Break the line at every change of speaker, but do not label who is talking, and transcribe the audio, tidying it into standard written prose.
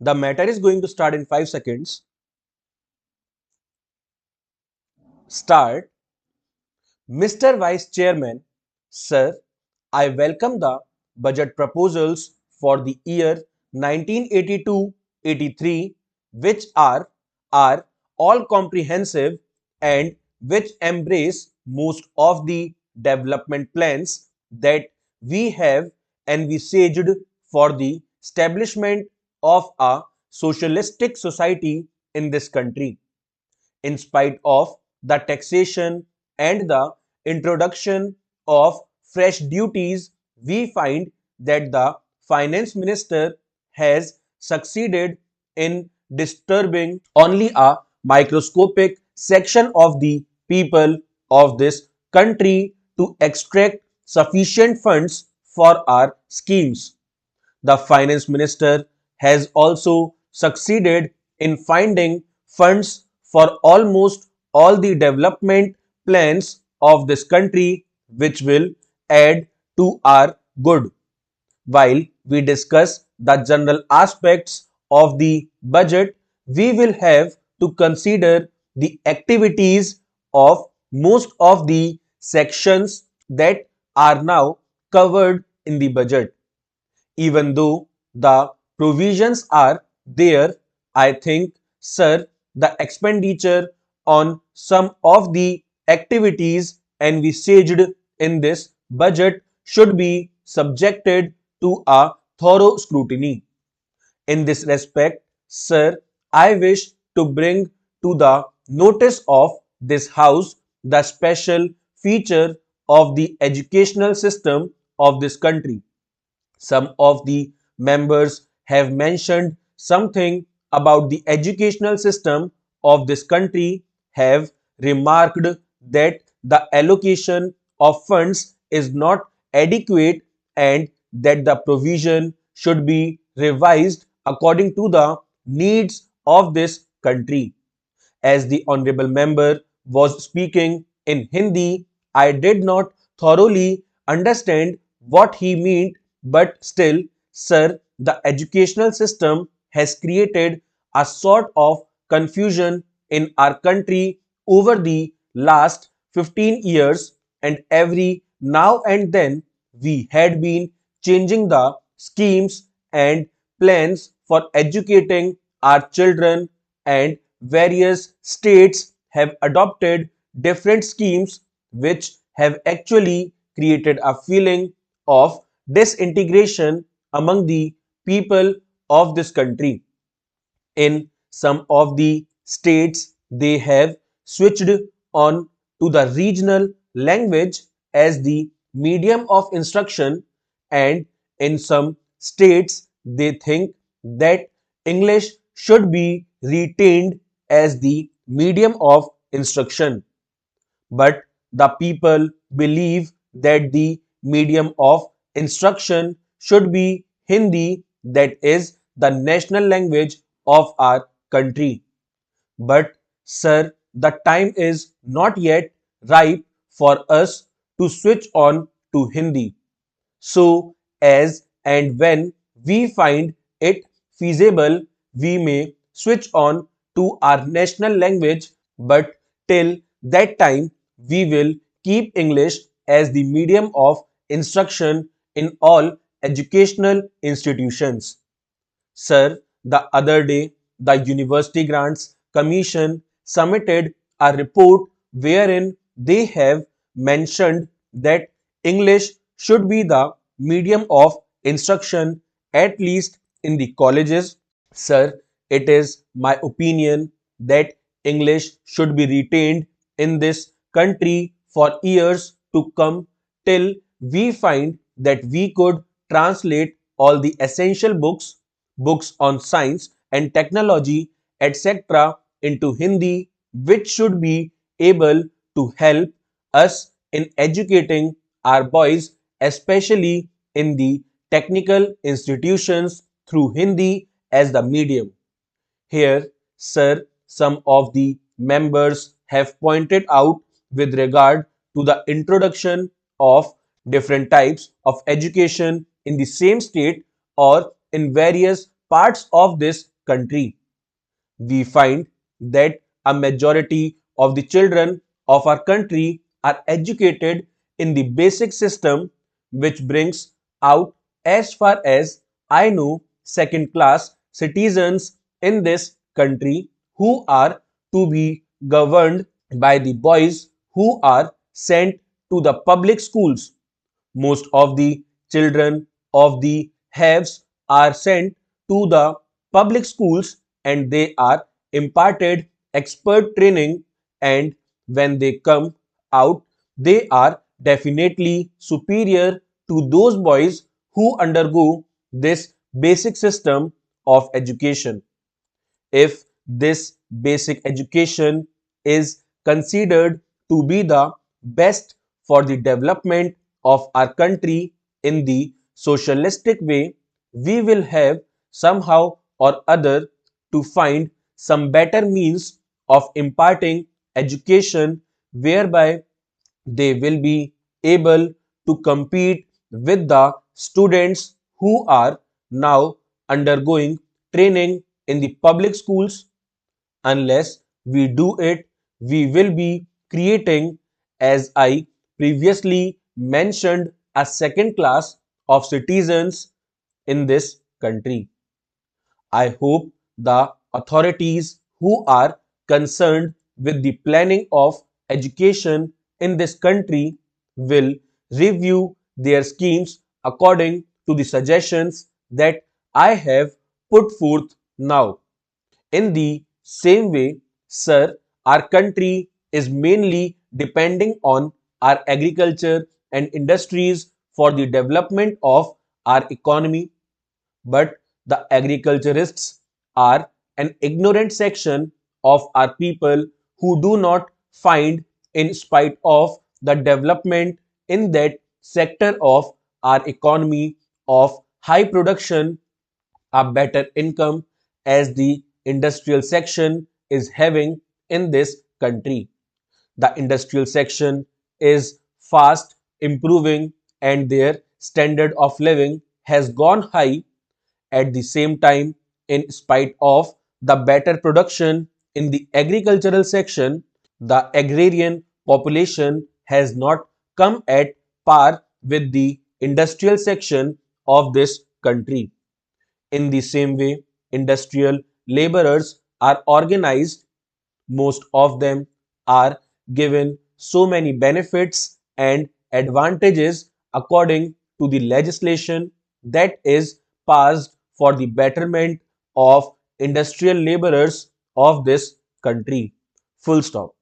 The matter is going to start in 5 seconds. Start. Mr. Vice Chairman, Sir, I welcome the budget proposals for the year 1982-83, which are all comprehensive and which embrace most of the development plans that we have envisaged for the establishment of a socialistic society in this country. In spite of the taxation and the introduction of fresh duties, we find that the finance minister has succeeded in disturbing only a microscopic section of the people of this country to extract sufficient funds for our schemes. The finance minister has also succeeded in finding funds for almost all the development plans of this country, which will add to our good. While we discuss the general aspects of the budget, we will have to consider the activities of most of the sections that are now covered in the budget. Even though the provisions are there, I think, sir, the expenditure on some of the activities envisaged in this budget should be subjected to a thorough scrutiny. In this respect, sir, I wish to bring to the notice of this House the special feature of the educational system of this country. Some of the members have mentioned something about the educational system of this country, have remarked that the allocation of funds is not adequate and that the provision should be revised according to the needs of this country. As the honorable member was speaking in Hindi, I did not thoroughly understand what he meant, but still, sir, the educational system has created a sort of confusion in our country over the last 15 years, and every now and then we had been changing the schemes and plans for educating our children, and various states have adopted different schemes which have actually created a feeling of disintegration among the people of this country. In some of the states, they have switched on to the regional language as the medium of instruction, and in some states, they think that English should be retained as the medium of instruction. But the people believe that the medium of instruction should be Hindi, that is the national language of our country. But, sir, the time is not yet ripe for us to switch on to Hindi. So, as and when we find it feasible, we may switch on to our national language, but till that time, we will keep English as the medium of instruction in all educational institutions. Sir, the other day, the University Grants Commission submitted a report wherein they have mentioned that English should be the medium of instruction, at least in the colleges. Sir, it is my opinion that English should be retained in this country for years to come till we find that we could translate all the essential books on science and technology, etc., into Hindi, which should be able to help us in educating our boys, especially in the technical institutions, through Hindi as the medium. Here, sir, some of the members have pointed out with regard to the introduction of different types of education in the same state or in various parts of this country. We find that a majority of the children of our country are educated in the basic system, which brings out, as far as I know, second class citizens in this country who are to be governed by the boys who are sent to the public schools. Most of the children of the haves are sent to the public schools and they are imparted expert training, and when they come out they are definitely superior to those boys who undergo this basic system of education. If this basic education is considered to be the best for the development of our country in the socialistic way, we will have somehow or other to find some better means of imparting education whereby they will be able to compete with the students who are now undergoing training in the public schools. Unless we do it, we will be creating, as I previously mentioned, a second class of citizens in this country. I hope the authorities who are concerned with the planning of education in this country will review their schemes according to the suggestions that I have put forth now. In the same way, sir, our country is mainly depending on our agriculture and industries for the development of our economy, but the agriculturists are an ignorant section of our people who do not find, in spite of the development in that sector of our economy of high production, a better income as the industrial section is having in this country. The industrial section is fast improving and their standard of living has gone high. At the same time, in spite of the better production in the agricultural section, the agrarian population has not come at par with the industrial section of this country. In the same way, industrial laborers are organized. Most of them are given so many benefits and advantages according to the legislation that is passed for the betterment of industrial laborers of this country. Full stop.